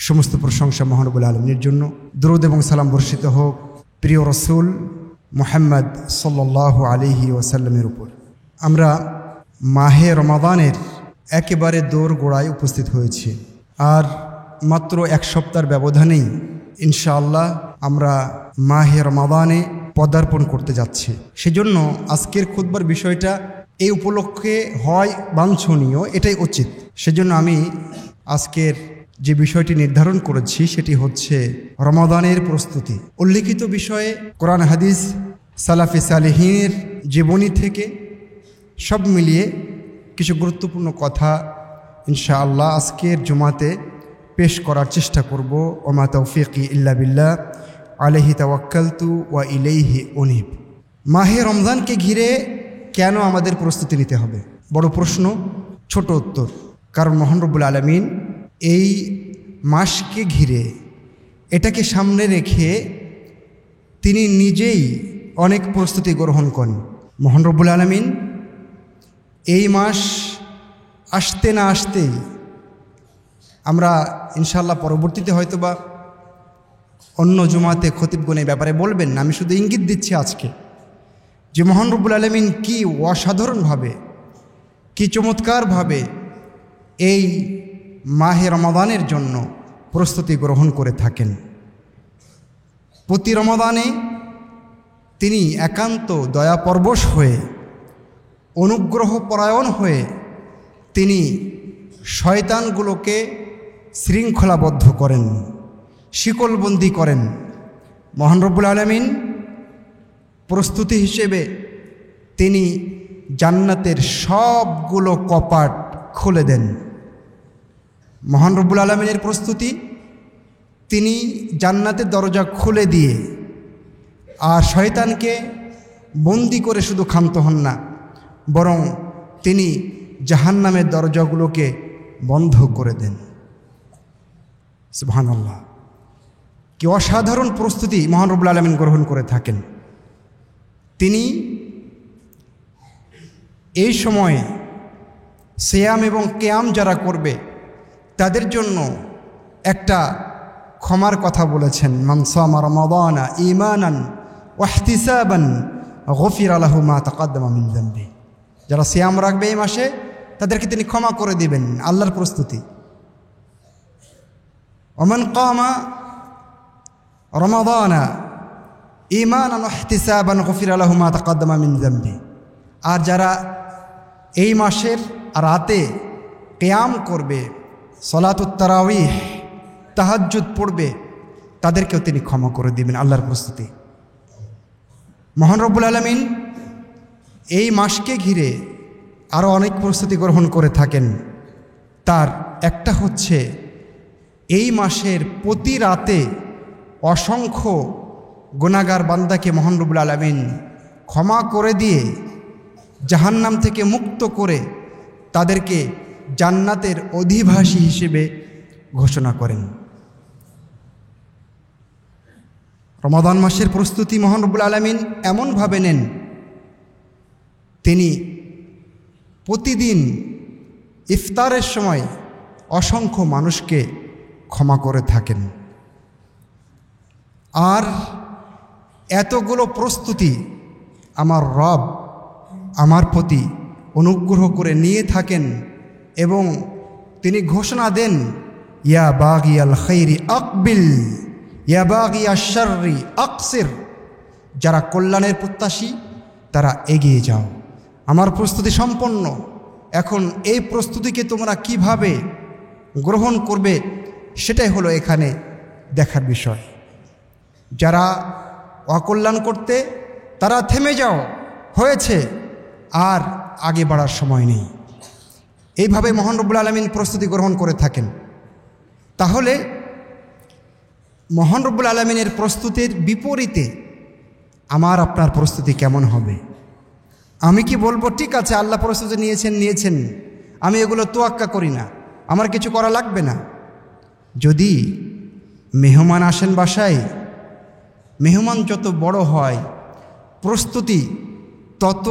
সমস্ত প্রশংসা মহান রব্বুল আলামিনের জন্য। দরুদ এবং সালাম বর্ষিত হোক প্রিয় রাসূল মুহাম্মদ সাল্লাল্লাহু আলাইহি ওয়াসাল্লামের উপর। আমরা মাহে রমাদানের একেবারে দোরগোড়ায় উপস্থিত হয়েছি, আর মাত্র এক সপ্তাহের ব্যবধানেই ইনশাআল্লাহ আমরা মাহে রমাদানে পদার্পণ করতে যাচ্ছি। সেজন্য আজকের খুতবার বিষয়টা এই উপলক্ষে হয় বাঞ্ছনীয়, এটাই উচিত। সেজন্য আমি আজকের যে বিষয়টি নির্ধারণ করেছি সেটি হচ্ছে রমাদানের প্রস্তুতি। উল্লিখিত বিষয়ে কোরআন হাদিস সালাফে সালেহিনের জীবনী থেকে সব মিলিয়ে কিছু গুরুত্বপূর্ণ কথা ইনশাআল্লাহ আজকের জুমাতে পেশ করার চেষ্টা করব। ওমা তৌফিকি ইল্লা বিল্লাহ আলাইহি তাওয়াক্কালতু ওয়া ইলাইহি উনীব। মাহে রমজানকে ঘিরে কেন আমাদের প্রস্তুতি নিতে হবে? বড় প্রশ্ন, ছোট উত্তর। কারণ মহান রব্বুল আলামিন এই মাসকে ঘিরে, এটাকে সামনে রেখে তিনি নিজেই অনেক প্রস্তুতি গ্রহণ করেন। মহান রব্বুল আলামিন এই মাস আসতে না আসতেই, আমরা ইনশাআল্লাহ পরবর্তীতে হয়তোবা অন্য জুমাতে খতিবগণ এই ব্যাপারে বলবেন না, আমি শুধু ইঙ্গিত দিচ্ছি আজকে যে মহান রব্বুল আলামিন কি অসাধারণভাবে, কি চমৎকারভাবে এই মাহে রমাদানের জন্য প্রস্তুতি গ্রহণ করে থাকেন। প্রতি রমাদানে তিনি একান্ত দয়াপরবশ হয়ে, অনুগ্রহ পরায়ণ হয়ে তিনি শয়তানগুলোকে শৃঙ্খলাবদ্ধ করেন, শিকলবন্দি করেন। মহান রব্বুল আলামিন প্রস্তুতি হিসেবে তিনি জান্নাতের সবগুলো কপাট খুলে দেন। মহান রব্বুল আলামিনের প্রস্তুতি, তিনি জান্নাতের দরজা খুলে দিয়ে আর শয়তানকে বন্দি করে শুধু ক্ষান্ত হন না, বরং তিনি জাহান্নামের দরজাগুলোকে বন্ধ করে দেন। সুবহানাল্লাহ, কি অসাধারণ প্রস্তুতি মহান রব্বুল আলামিন গ্রহণ করে থাকেন। তিনি এই সময়ে সিয়াম এবং কিয়াম যারা করবে তাদের জন্য একটা ক্ষমার কথা বলেছেন। মান সামা রমাদানা ঈমানান ওয়া ইহতিসাবান গফিরা লাহু মা তাকাদ্দামা মিন যামবি। যারা সিয়াম রাখবে এই মাসে তাদেরকে তিনি ক্ষমা করে দিবেন, আল্লাহর প্রস্তুতি। ওমান কামা রমাদানা ঈমানান ওয়া ইহতিসাবান গফিরা লাহু মা তাকাদ্দামা মিন যামবি। আর যারা এই মাসের রাতে কিয়াম করবে, সলাতুত তারাবিহ, তাহাজ্জুদ পড়বে, তাদেরকেও তিনি ক্ষমা করে দিবেন, আল্লাহর প্রস্তুতি। মহান রব্বুল আলামিন এই মাসকে ঘিরে আরও অনেক প্রস্তুতি গ্রহণ করে থাকেন। তার একটা হচ্ছে এই মাসের প্রতি রাতে অসংখ্য গুনাহগার বান্দাকে মহান রব্বুল আলামিন ক্ষমা করে দিয়ে জাহান্নাম থেকে মুক্ত করে তাদেরকে জান্নাতের অধিবাসী হিসেবে ঘোষণা করেন। রমাদান মাসের প্রস্তুতি মহান রব্বুল আলামিন এমনভাবে নেন, তিনি প্রতিদিন ইফতারের সময় অসংখ্য মানুষকে ক্ষমা করে থাকেন। আর এতগুলো প্রস্তুতি আমার রব আমার প্রতি অনুগ্রহ করে নিয়ে থাকেন এবং তিনি ঘোষণা দেন, ইয়া বাগিয়াল খাইরি আকবিল ইয়া বাগিয়াশ শাররি আকসির। যারা কল্যাণের প্রত্যাশী তারা এগিয়ে যাও, আমার প্রস্তুতি সম্পন্ন। এখন এই প্রস্তুতিকে তোমরা কিভাবে গ্রহণ করবে সেটাই হলো এখানে দেখার বিষয়। যারা অকল্যাণ করতে, তারা থেমে যাও, হয়েছে, আর আগে বাড়ার সময় নেই। এইভাবে মহান রব্বুল আলামিন প্রস্তুতি গ্রহণ করে থাকেন। তাহলে মহান রব্বুল আলামিনের প্রস্তুতির বিপরীতে আমার আপনার প্রস্তুতি কেমন হবে? আমি কি বলবো ঠিক আছে আল্লাহ প্রস্তুতি নিয়েছেন, আমি এগুলো তোয়াক্কা করি না, আমার কিছু করা লাগবে না? যদি মেহমান আসেন বাসায়, মেহমান যত বড় হয় প্রস্তুতি তত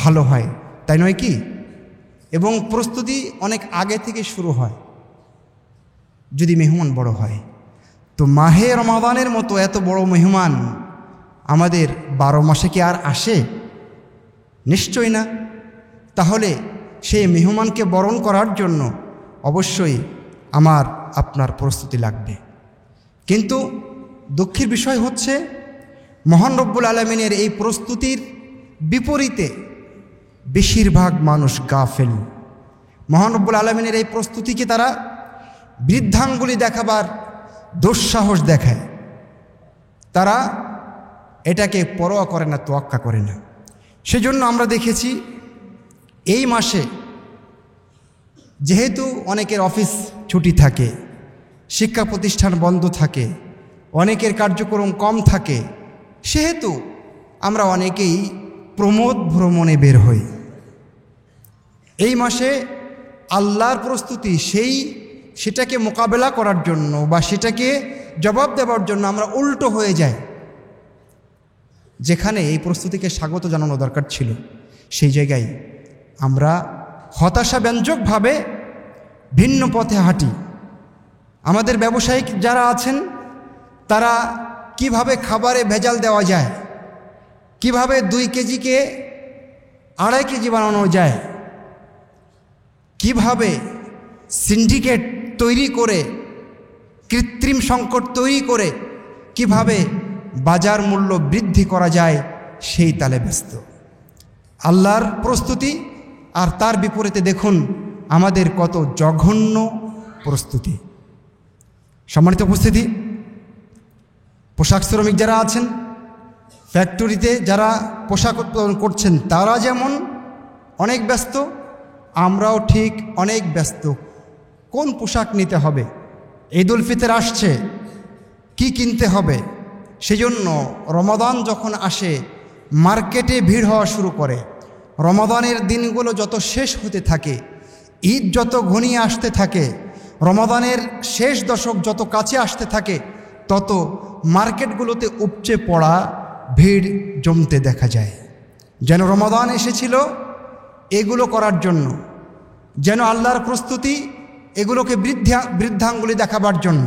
ভালো হয়, তাই নয় কি? এবং প্রস্তুতি অনেক আগে থেকে শুরু হয়। যদি মেহমান বড় হয়, তো মাহে রমাদানের মতো এত বড় মেহমান আমাদের 12 মাসে কি আর আসে? নিশ্চয় না। তাহলে সেই মেহমানকে বরণ করার জন্য অবশ্যই আমার আপনার প্রস্তুতি লাগবে। কিন্তু দুঃখের বিষয় হচ্ছে মহান রব্বুল আলামিনের এই প্রস্তুতির বিপরীতে বেশিরভাগ মানুষ গাফেল। মহান রব্বুল আলামিনের এই প্রস্তুতিকে তারা বৃদ্ধাঙ্গুলি দেখাবার দুঃসাহস দেখায়। তারা এটাকে পরোয়া করে না, তোয়াক্কা করে না। সেজন্য আমরা দেখেছি এই মাসে যেহেতু অনেকের অফিস ছুটি থাকে, শিক্ষা প্রতিষ্ঠান বন্ধ থাকে, অনেকের কার্যক্রম কম থাকে, সেহেতু আমরা অনেকেই প্রমোদ ভ্রমণে বের হই। এই মাসে আল্লাহর প্রস্তুতি সেটাকে মোকাবেলা করার জন্য বা সেটাকে জবাব দেওয়ার জন্য আমরা উল্টো হয়ে যাই। যেখানে এই প্রস্তুতিকে স্বাগত জানানো দরকার ছিল, সেই জায়গায় আমরা হতাশাব্যঞ্জকভাবে ভিন্ন পথে হাঁটি। আমাদের ব্যবসায়িক যারা আছেন তারা কিভাবে খাবারে ভেজাল দেওয়া যায়, কিভাবে 2 কেজিকে 2.5 কেজি বানানো যায়, কিভাবে সিন্ডিকেট তৈরি করে, কৃত্রিম সংকট তৈরি করে কিভাবে বাজার মূল্য বৃদ্ধি করা যায়, সেই তালে ব্যস্ত। আল্লাহর প্রস্তুতি আর তার বিপরীতে দেখুন আমাদের কত জঘন্য প্রস্তুতি। সম্মানিত উপস্থিতি, পোশাক শ্রমিক যারা আছেন, ফ্যাক্টরিতে যারা পোশাক উৎপাদন করছেন, তারা যেমন অনেক ব্যস্ত, আমরাও ঠিক অনেক ব্যস্ত। কোন পোশাক নিতে হবে, ঈদ উল ফিতর আসছে, কি কিনতে হবে। সেজন্য রমাদান যখন আসে মার্কেটে ভিড় হওয়া শুরু করে। রমাদানের দিনগুলো যত শেষ হতে থাকে, ঈদ যত ঘনিয়ে আসতে থাকে, রমাদানের শেষ দশক যত কাছে আসতে থাকে, তত মার্কেটগুলোতে উপচে পড়া ভিড় জমতে দেখা যায়। যেন রমাদান এসেছিল এগুলো করার জন্য, যেন আল্লাহর প্রস্তুতি এগুলোকে বৃদ্ধাঙ্গুলি দেখাবার জন্য।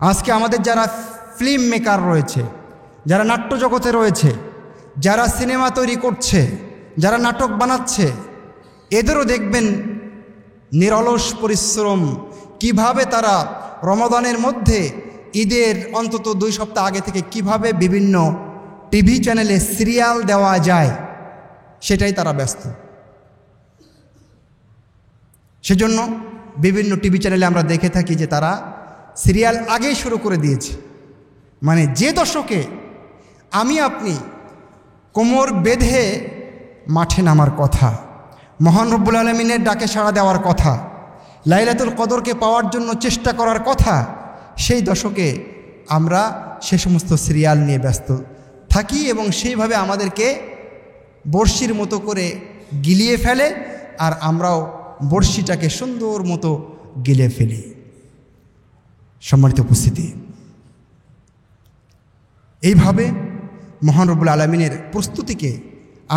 আজকে আমাদের যারা ফিল্ম মেকার রয়েছে, যারা নাট্য জগতে রয়েছে, যারা সিনেমা তৈরি করছে, যারা নাটক বানাচ্ছে, এদেরও দেখবেন নিরলস পরিশ্রম, কিভাবে তারা রমাদানের মধ্যে ঈদের অন্তত 2 সপ্তাহ আগে থেকে কিভাবে বিভিন্ন টিভি চ্যানেলে সিরিয়াল দেওয়া যায়, সেটাই তারা ব্যস্ত। সেজন্য বিভিন্ন টিভি চ্যানেলে আমরা দেখে থাকি যে তারা সিরিয়াল আগেই শুরু করে দিয়েছে। মানে যে দশকে আমি আপনি কোমর বেঁধে মাঠে নামার কথা, মহান রব্বুল আলামিনের ডাকে সাড়া দেওয়ার কথা, লাইলাতুল কদরকে পাওয়ার জন্য চেষ্টা করার কথা, সেই দশকে আমরা সে সমস্ত সিরিয়াল নিয়ে ব্যস্ত থাকি এবং সেইভাবে আমাদেরকে বড়শির মতো করে গিলিয়ে ফেলে, আর আমরাও বড়শিটাকে সুন্দর মতো গিলে ফেলি। সম্মানিত উপস্থিতি, এইভাবে মহান রব্বুল আলামিনের প্রস্তুতিকে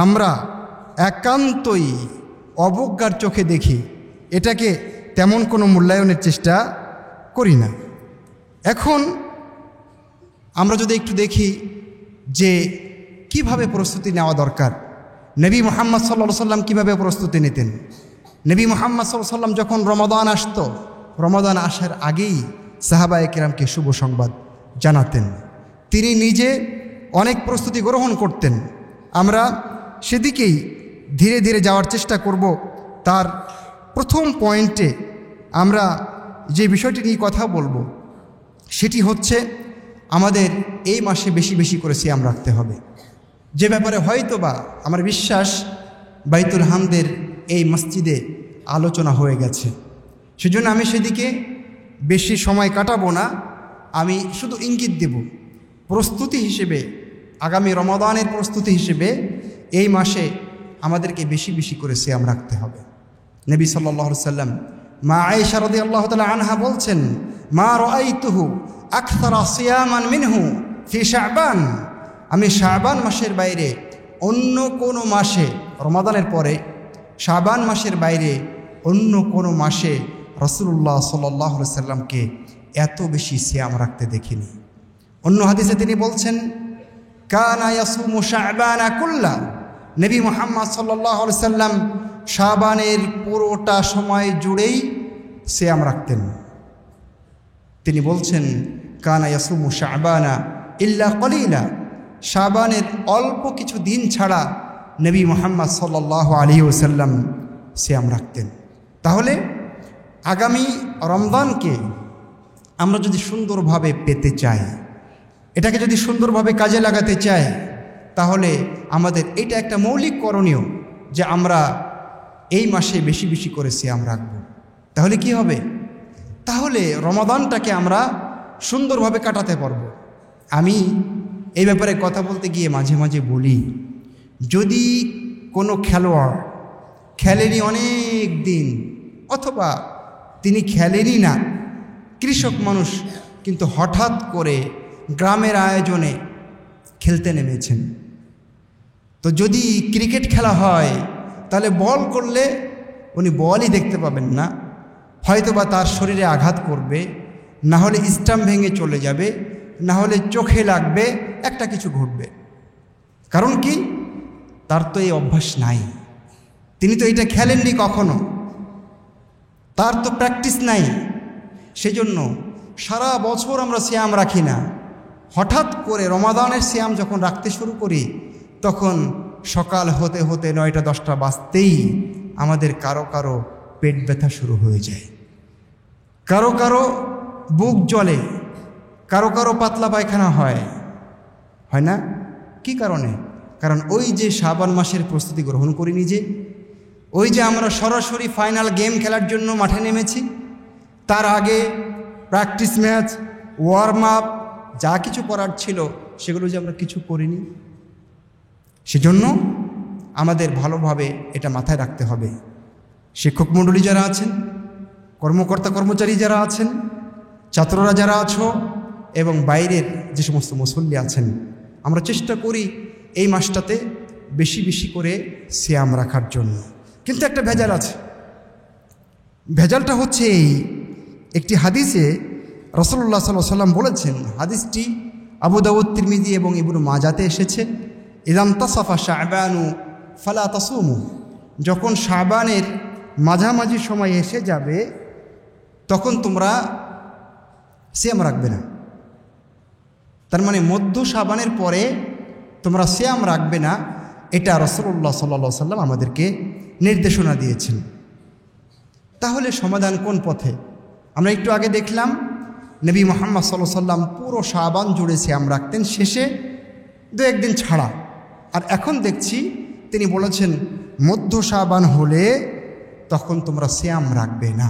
আমরা একান্তই অবজ্ঞার চোখে দেখি, এটাকে তেমন কোনো মূল্যায়নের চেষ্টা করি না। এখন আমরা যদি একটু দেখি যে কিভাবে প্রস্তুতি নেওয়া দরকার, নবী মুহাম্মদ সাল্লাল্লাহু আলাইহি ওয়াসাল্লাম কীভাবে প্রস্তুতি নিতেন। নবী মুহাম্মদ সাল্লাল্লাহু আলাইহি ওয়াসাল্লাম যখন রমাদান আসতো, রমাদান আসার আগেই সাহাবায়ে কেরামকে শুভ সংবাদ জানাতেন। তিনি নিজে অনেক প্রস্তুতি গ্রহণ করতেন। আমরা সেদিকেই ধীরে ধীরে যাওয়ার চেষ্টা করব। তার প্রথম পয়েন্টে আমরা যে বিষয়টি নিয়ে কথা বলবো সেটি হচ্ছে আমাদের এই মাসে বেশি বেশি করে সিয়াম রাখতে হবে, যে ব্যাপারে হয়তোবা আমার বিশ্বাস বাইতুল হামদের এই মসজিদে আলোচনা হয়ে গেছে। সেজন্য আমি সেদিকে বেশি সময় কাটাবো না, আমি শুধু ইঙ্গিত দেব প্রস্তুতি হিসেবে, আগামী রমাদানের প্রস্তুতি হিসেবে এই মাসে আমাদেরকে বেশি বেশি করে সিয়াম রাখতে হবে। নবী সাল্লাল্লাহু আলাইহি ওয়াসাল্লাম মা আয়েশা রাদিয়াল্লাহু তাআলা আনহা বলছেন, মা রাআইতুহু আকসারা সিয়ামান মিনহু ফি শাবান, আমি শাবান মাসের বাইরে অন্য কোনো মাসে, রমাদানের পরে শাবান মাসের বাইরে অন্য কোনো মাসে রাসূলুল্লাহ সাল্লাল্লাহু আলাইহি সাল্লামকে এত বেশি সিয়াম রাখতে দেখিনি। অন্য হাদিসে তিনি বলছেন, কানা ইয়াসুমু শাবানা কুল্লা, নবী মুহাম্মদ সাল্লাল্লাহু আলাইহি সাল্লাম শাবানের পুরোটা সময় জুড়েই সিয়াম রাখতেন। তিনি বলছেন, কানা ইয়াসুমু শাবানা ইল্লা কলিলা, শাবানের অল্প কিছু দিন ছাড়া নবী মুহাম্মদ সাল্লাল্লাহু আলাইহি ওয়াসাল্লাম সিয়াম রাখতেন। তাহলে আগামী রমজানকে আমরা যদি সুন্দরভাবে পেতে চাই, এটাকে যদি সুন্দরভাবে কাজে লাগাতে চাই, তাহলে আমাদের এটা একটা মৌলিক করণীয় যে আমরা এই মাসে বেশি বেশি করে সিয়াম রাখব। তাহলে কি হবে? তাহলে রমাদানটাকে আমরা সুন্দরভাবে কাটাতে পারব। আমি এই ব্যাপারে কথা বলতে গিয়ে মাঝে মাঝে বলি, যদি কোনো খেলোয়াড় খেলেনি অনেক দিন, অথবা তিনি খেলেনই না, কৃষক মানুষ কিন্তু হঠাৎ করে গ্রামের আয়োজনে খেলতে নেমেছেন, তো যদি ক্রিকেট খেলা হয় তাহলে বল করলে উনি বলই দেখতে পাবেন না, হয়তোবা তার শরীরে আঘাত করবে, না হলে স্টাম্প ভেঙে চলে যাবে, না হলে চোখে লাগবে, একটা কিছু ঘটবে। কারণ কি? তার তো এই অভ্যাস নাই, তিনি তো এটা খেলেননি কখনো, তার তো প্র্যাকটিস নাই। সেজন্য সারা বছর আমরা সিয়াম রাখি না, হঠাৎ করে রমাদানের সিয়াম যখন রাখতে শুরু করি, তখন সকাল হতে হতে 9টা 10টা বাজতেই আমাদের কারো কারো পেট ব্যথা শুরু হয়ে যায়, কারো কারো বুক জ্বলে, কারো কারো পাতলা পায়খানা হয় না? কি কারণে? কারণ ওই যে শাবান মাসের প্রস্তুতি গ্রহণ করিনি, যে ওই যে আমরা সরাসরি ফাইনাল গেম খেলার জন্য মাঠে নেমেছি, তার আগে প্র্যাকটিস ম্যাচ, ওয়ার্ম আপ, যা কিছু করার ছিল সেগুলো যে আমরা কিছু করিনি। সেজন্য আমাদের ভালোভাবে এটা মাথায় রাখতে হবে। শিক্ষক মণ্ডলী যারা আছেন, কর্মকর্তা কর্মচারী যারা আছেন, ছাত্ররা যারা আছো, এবং বাইরের যে সমস্ত মুসল্লি আছেন, আমরা চেষ্টা করি এই মাসটাতে বেশি বেশি করে সিয়াম রাখার জন্য। কিন্তু একটা ভেজাল আছে। ভেজালটা হচ্ছে এই, একটি হাদিসে রাসূলুল্লাহ সাল্লাল্লাহু আলাইহি ওয়াসাল্লাম বলেছেন, হাদিসটি আবু দাউদ, তিরমিজি এবং ইবনু মাজাতে এসেছে, ইযাম তাসাফা শাবানু ফালা তাসুমু, যখন শাবানের মাঝামাঝি সময় এসে যাবে তখন তোমরা সিয়াম রাখবে না। তার মানে মধ্য শাবানের পরে তোমরা সিয়াম রাখবে না, এটা রাসূলুল্লাহ সাল্লাল্লাহু আলাইহি ওয়াসাল্লাম আমাদেরকে নির্দেশনা দিয়েছেন। তাহলে সমাধান কোন পথে? আমরা একটু আগে দেখলাম নবী মুহাম্মদ সাল্লাল্লাহু আলাইহি ওয়াসাল্লাম পুরো শাবান জুড়ে সিয়াম রাখতেন, শেষে 2-1 দিন ছাড়া। আর এখন দেখছি তিনি বলেছেন মধ্য শাবান হলে তখন তোমরা সিয়াম রাখবে না।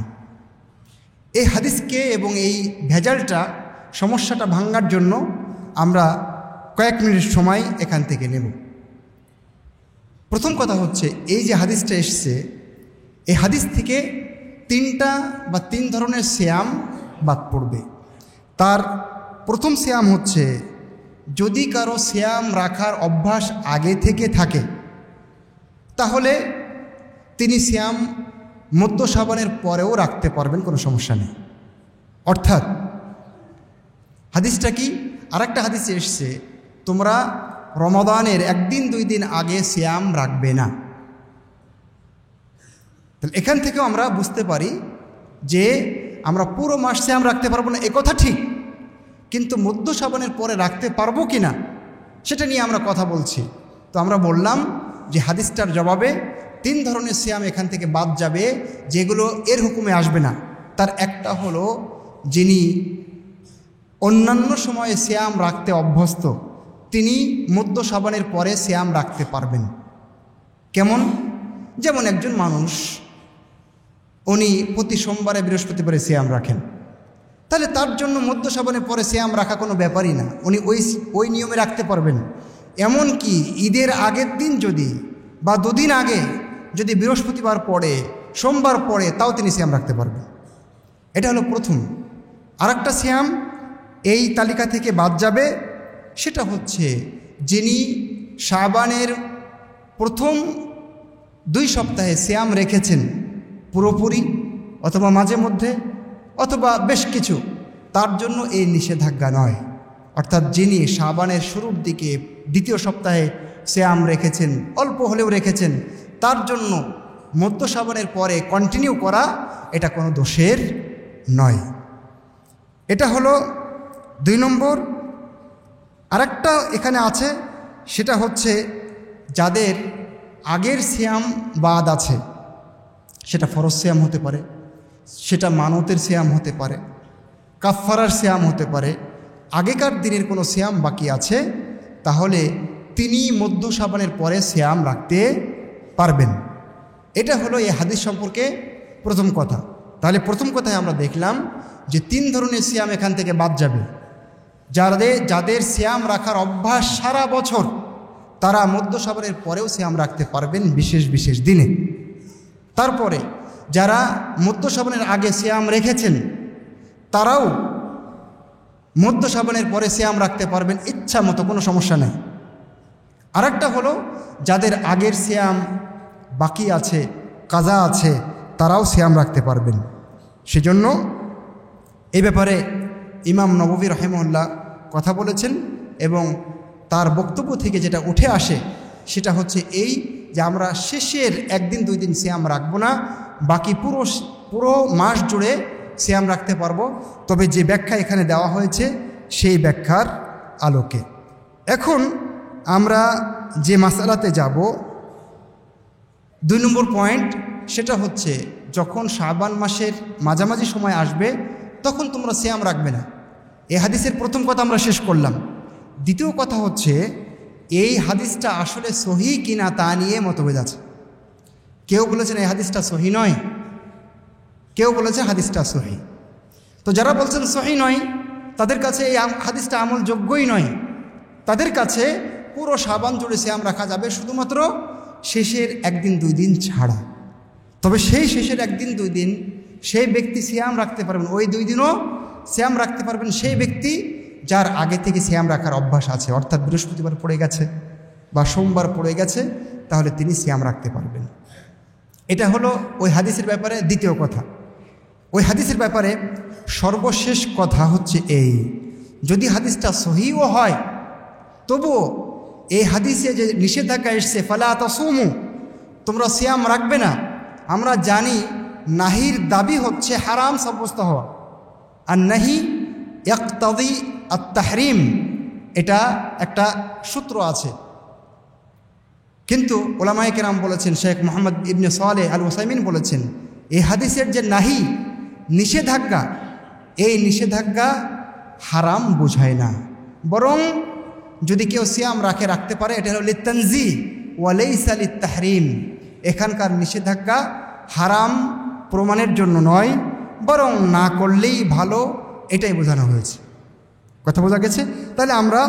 এই হাদিসকে এবং এই ভেজালটা, সমস্যাটা ভাঙার জন্য আমরা কয়েক মিনিট সময় এখান থেকে নেব। প্রথম কথা হচ্ছে, এই যে হাদিসটা এসছে, এই হাদিস থেকে 3 ধরনের সিয়াম বাদ পড়বে। তার প্রথম সিয়াম হচ্ছে, যদি কারো সিয়াম রাখার অভ্যাস আগে থেকে থাকে তাহলে তিনি সিয়াম মধ্য শাবানের পরেও রাখতে পারবেন, কোনো সমস্যা নেই। অর্থাৎ হাদিসটা কি? আরেকটা হাদিসে এসছে, তোমরা রমাদানের 1 দিন 2 দিন আগে সিয়াম রাখবে না। তাহলে এখান থেকেও আমরা বুঝতে পারি যে আমরা পুরো মাস সিয়াম রাখতে পারবো না, একথা ঠিক, কিন্তু মধ্য শাবানের পরে রাখতে পারবো কি না সেটা নিয়ে আমরা কথা বলছি। তো আমরা বললাম যে হাদিসটার জবাবে 3 ধরনের সিয়াম এখান থেকে বাদ যাবে, যেগুলো এর হুকুমে আসবে না। তার একটা হলো, যিনি অন্যান্য সময়ে সিয়াম রাখতে অভ্যস্ত, তিনি মধ্য শাবানের পরে সিয়াম রাখতে পারবেন। কেমন? যেমন একজন মানুষ, উনি প্রতি সোমবারে বৃহস্পতিবারে সিয়াম রাখেন, তাহলে তার জন্য মধ্য শাবানের পরে সিয়াম রাখা কোনো ব্যাপারই না, উনি ওই নিয়মে রাখতে পারবেন। এমনকি ঈদের আগের দিন যদি, বা 2 দিন আগে যদি বৃহস্পতিবার পড়ে, সোমবার পড়ে, তাও তিনি সিয়াম রাখতে পারবেন। এটা হলো প্রথম। আরেকটা সিয়াম এই তালিকা থেকে বাদ যাবে, সেটা হচ্ছে যিনি শাবানের প্রথম 2 সপ্তাহে সিয়াম রেখেছেন পুরোপুরি, অথবা মাঝে মধ্যে অথবা বেশ কিছু, তার জন্য এই নিষেধাজ্ঞা নয়। অর্থাৎ যিনি শাবানের শুরুর দিকে দ্বিতীয় সপ্তাহে সিয়াম রেখেছেন, অল্প হলেও রেখেছেন, তার জন্য মধ্য শাবানের পরে কন্টিনিউ করা এটা কোনো দোষের নয়। এটা হলো 2 নম্বর। আরেকটা এখানে আছে, সেটা হচ্ছে যাদের আগের সিয়াম বাদ আছে, সেটা ফরজ সিয়াম হতে পারে, সেটা মানতের সিয়াম হতে পারে, কাফফারার সিয়াম হতে পারে, আগেকার দিনের কোনো সিয়াম বাকি আছে, তাহলে তিনি মধ্য শাবানের পরে সিয়াম রাখতে পারবেন। এটা হলো এই হাদিস সম্পর্কে প্রথম কথা। তাহলে প্রথম কথায় আমরা দেখলাম যে 3 ধরনের সিয়াম এখান থেকে বাদ যাবে। যাদের সিয়াম রাখার অভ্যাস সারা বছর, তারা মধ্য শাবানের পরেও সিয়াম রাখতে পারবেন বিশেষ বিশেষ দিনে। তারপরে যারা মধ্য শাবানের আগে সিয়াম রেখেছেন, তারাও মধ্য শাবানের পরে সিয়াম রাখতে পারবেন ইচ্ছা মতো, কোনো সমস্যা নেই। আরেকটা হলো যাদের আগের সিয়াম বাকি আছে, কাজা আছে, তারাও সিয়াম রাখতে পারবেন। সেজন্য এই ব্যাপারে ইমাম নববী রাহিমাহুল্লাহ কথা বলেছেন, এবং তার বক্তব্য থেকে যেটা উঠে আসে সেটা হচ্ছে এই যে আমরা শেষের 1 দিন 2 দিন সিয়াম রাখবো না, বাকি পুরো মাস জুড়ে সিয়াম রাখতে পারবো। তবে যে ব্যাখ্যা এখানে দেওয়া হয়েছে সেই ব্যাখ্যার আলোকে এখন আমরা যে মাসালাতে যাব, 2 নম্বর পয়েন্ট, সেটা হচ্ছে যখন শাবান মাসের মাঝামাঝি সময় আসবে তখন তোমরা সিয়াম রাখবে না। এই হাদিসের প্রথম কথা আমরা শেষ করলাম। দ্বিতীয় কথা হচ্ছে এই হাদিসটা আসলে সহি কিনা তা নিয়ে মতভেদ আছে। কেউ বলেছেন এই হাদিসটা সহি নয়, কেউ বলেছে হাদিসটা সহি। তো যারা বলছেন সহি নয়, তাদের কাছে এই হাদিসটা আমলযোগ্যই নয়। তাদের কাছে পুরো শাবান জুড়ে সিয়াম রাখা যাবে, শুধুমাত্র শেষের 1 দিন 2 দিন ছাড়া। তবে সেই শেষের 1 দিন 2 দিন সেই ব্যক্তি সিয়াম রাখতে পারবেন, ওই 2 দিনও সিয়াম রাখতে পারবেন সেই ব্যক্তি যার আগে থেকে সিয়াম রাখার অভ্যাস আছে। অর্থাৎ বৃহস্পতিবার পড়ে গেছে বা সোমবার পড়ে গেছে, তাহলে তিনি সিয়াম রাখতে পারবেন। এটা হলো ওই হাদিসের ব্যাপারে দ্বিতীয় কথা। ওই হাদিসের ব্যাপারে সর্বশেষ কথা হচ্ছে এই, যদি হাদিসটা সহিও হয় তবুও এই হাদিসে যে নিষেধাজ্ঞা এসছে ফালা তাসুমু, তোমরা সিয়াম রাখবে না, আমরা জানি নাহির দাবি হচ্ছে হারাম সাব্যস্ত হওয়া, আর নাহি ইয়াকতাদি আত-তাহরিম, এটা একটা সূত্র আছে। কিন্তু উলামায়ে কেরাম বলেছেন, শেখ মুহাম্মদ ইবনে সালেহ আল উসাইমিন বলেছেন, এই হাদিসের যে নাহি নিষেধাজ্ঞা, এই নিষেধাজ্ঞা হারাম বোঝায় না, বরং যদি কেউ সিয়াম রাখতে পারে, এটা হলো লিতানজি ওয়া লাইসা লিত-তাহরিম। এখানকার নিষেধাজ্ঞা হারাম প্রমাণের জন্য নয়, বরং না করলেই ভালো, এটাই বোঝানো হয়েছে। কথা বোঝা গেছে? তাহলে আমরা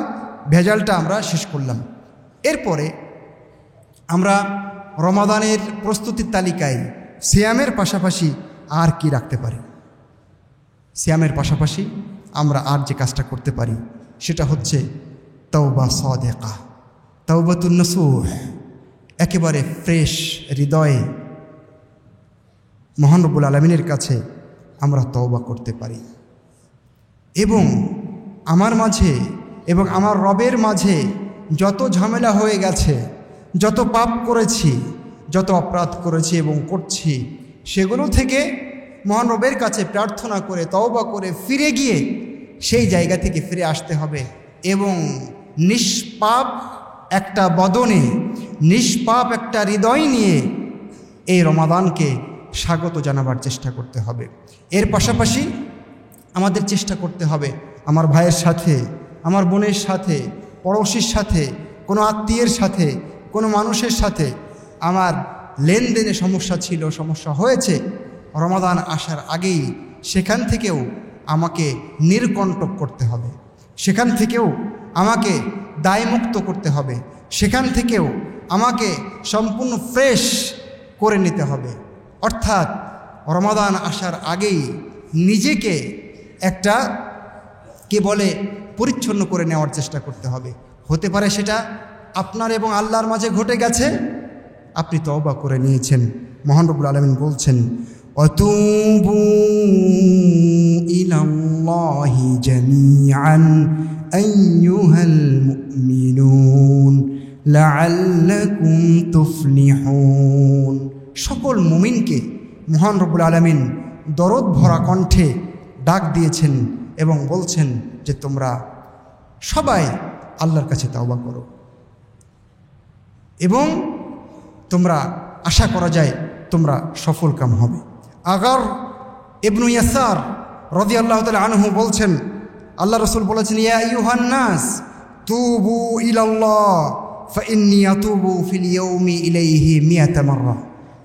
ভেজালটা আমরা শেষ করলাম। এরপরে আমরা রমাদানের প্রস্তুতির তালিকায় সিয়ামের পাশাপাশি আর কি রাখতে পারি? সিয়ামের পাশাপাশি আমরা আর যে কাজটা করতে পারি সেটা হচ্ছে তাওবা সাদেকা, তাওবাতুন নসুহ, একেবারে ফ্রেশ হৃদয়ে মহান রব্বুল আলামিনের কাছে আমরা তওবা করতে পারি, এবং আমার মাঝে এবং আমার রবের মাঝে যত ঝামেলা হয়ে গেছে, যত পাপ করেছি, যত অপরাধ করেছি এবং করছি, সেগুলো থেকে মহান রবের কাছে প্রার্থনা করে তওবা করে ফিরে গিয়ে সেই জায়গা থেকে ফিরে আসতে হবে, এবং নিষ্পাপ একটা বদনে, নিষ্পাপ একটা হৃদয় নিয়ে এই রমাদানকে স্বাগত জানাবার চেষ্টা করতে হবে। এর পাশাপাশি আমাদের চেষ্টা করতে হবে আমার ভাইয়ের সাথে, আমার বোনের সাথে, পড়োশির সাথে, কোনো আত্মীয়ের সাথে, কোনো মানুষের সাথে আমার লেনদেনে সমস্যা ছিল, সমস্যা হয়েছে, রমাদান আসার আগেই সেখান থেকেও আমাকে নির্কণ্টক করতে হবে, সেখান থেকেও আমাকে দায়মুক্ত করতে হবে, সেখান থেকেও আমাকে সম্পূর্ণ ফ্রেশ করে নিতে হবে। অর্থাৎ রমাদান আসার আগেই নিজেকে একটা কে বলে পরিচ্ছন্ন করে নেওয়ার চেষ্টা করতে হবে। হতে পারে সেটা আপনার এবং আল্লাহর মাঝে ঘটে গেছে, আপনি তওবা করে নিয়েছেন। মহান রব্বুল আলামিন বলছেন ওয়াতুবু ইলাল্লাহি জামিআন আইয়ুহাল মুমিনুন লাআল্লাকুম তুফলিহুন। সকল মুমিনকে মহান রব্বুল আলামিন দরদ ভরা কণ্ঠে ডাক দিয়েছেন এবং বলছেন যে তোমরা সবাই আল্লাহর কাছে তওবা করো এবং তোমরা আশা করা যায় তোমরা সফলকাম হবে। আগার ইবনু ইয়াসার রাদিয়াল্লাহু তাআলা আনহু বলছেন, আল্লাহ রাসূল বলেছেন, ইয়া আইয়ুহান নাস তুবু ইলাল্লাহ ফাইন্নী আতুবু ফিল ইয়াউমি ইলাইহি মিয়াতা মাররা।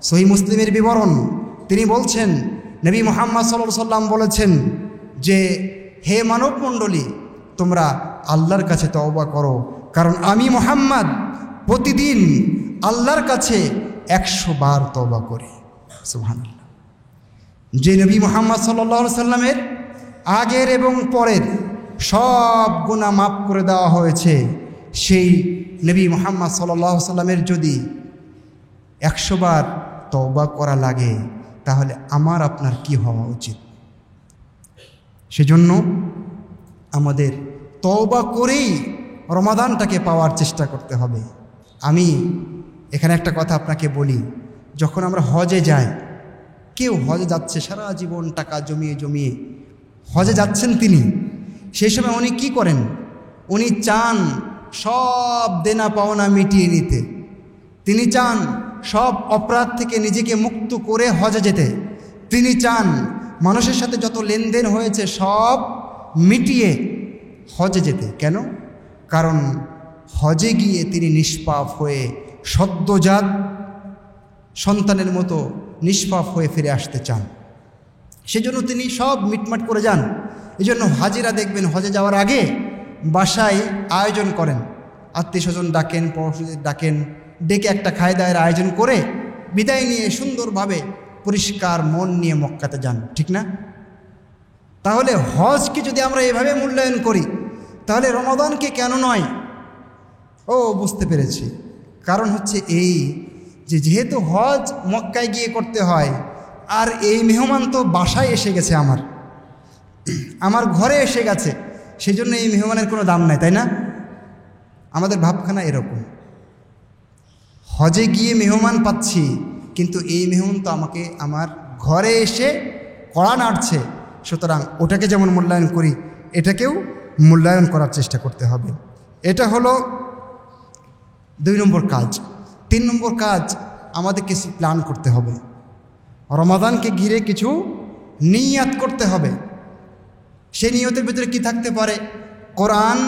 সহিহ মুসলিমের বিবরণ, তিনি বলছেন নবী মুহাম্মদ সাল্লাল্লাহু আলাইহি সাল্লাম বলেছেন যে হে মানব মণ্ডলী, তোমরা আল্লাহর কাছে তওবা করো, কারণ আমি মুহাম্মদ প্রতিদিন আল্লাহর কাছে 100 বার তওবা করি। সুবহানাল্লাহ। যে নবী মুহাম্মদ সাল্লাল্লাহু আলাইহি সাল্লামের আগের এবং পরের সব গুনাহ মাফ করে দেওয়া হয়েছে, সেই নবী মুহাম্মদ সাল্লাল্লাহু আলাইহি সাল্লামের যদি 100 বার তওবা করা লাগে তাহলে আমার আপনার কি হওয়া উচিত? সেজন্য আমাদের তওবা করেই রমাদানটাকে পাওয়ার চেষ্টা করতে হবে। আমি এখানে একটা কথা আপনাকে বলি, যখন আমরা হজে যাই, কেউ হজে যাচ্ছে সারা জীবন টাকা জমিয়ে জমিয়ে হজে যাচ্ছেন তিনি, সেই সময় উনি কি করেন? উনি চান সব দেনা পাওনা মিটিয়ে নিতে, তিনি চান সব অপরাধ থেকে নিজেকে মুক্ত করে হজে যেতে, তিনি চান মানুষের সাথে যত লেনদেন হয়েছে সব মিটিয়ে হজে যেতে। কেন? কারণ হজে গিয়ে তিনি নিষ্পাপ হয়ে সদ্যজাত সন্তানের মতো নিষ্পাপ হয়ে ফিরে আসতে চান, সেজন্য তিনি সব মিটমাট করে যান। এই জন্য হাজিরা দেখবেন হজে যাওয়ার আগে বাসায় আয়োজন করেন, আত্মীয় স্বজন ডাকেন, পড়োশীদের ডাকেন, ডেকে একটা খায় দায়ের আয়োজন করে বিদায় নিয়ে সুন্দরভাবে পরিষ্কার মন নিয়ে মক্কাতে যান, ঠিক না? তাহলে হজকে যদি আমরা এভাবে মূল্যায়ন করি তাহলে রমাদানকে কেন নয়? ও বুঝতে পেরেছি, কারণ হচ্ছে এই যে যেহেতু হজ মক্কায় গিয়ে করতে হয়, আর এই মেহমান তো বাসায় এসে গেছে, আমার ঘরে এসে গেছে, সেই জন্য এই মেহমানের কোনো দাম নাই, তাই না? আমাদের ভাবখানা এরকম, হজে গিয়ে মেহমান পাচ্ছি, কিন্তু এই মেহমান তো আমাকে আমার ঘরে এসে কড়া নাড়ছে, সুতরাং ওটাকে যেমন মূল্যায়ন করি এটাকেও মূল্যায়ন করার চেষ্টা করতে হবে। এটা হলো 2 নম্বর কাজ। 3 নম্বর কাজ, আমাদের কিছু প্ল্যান করতে হবে, রমাদানকে ঘিরে কিছু নিয়াত করতে হবে। সেই নিয়তের ভিতরে কি থাকতে পারে? কোরআন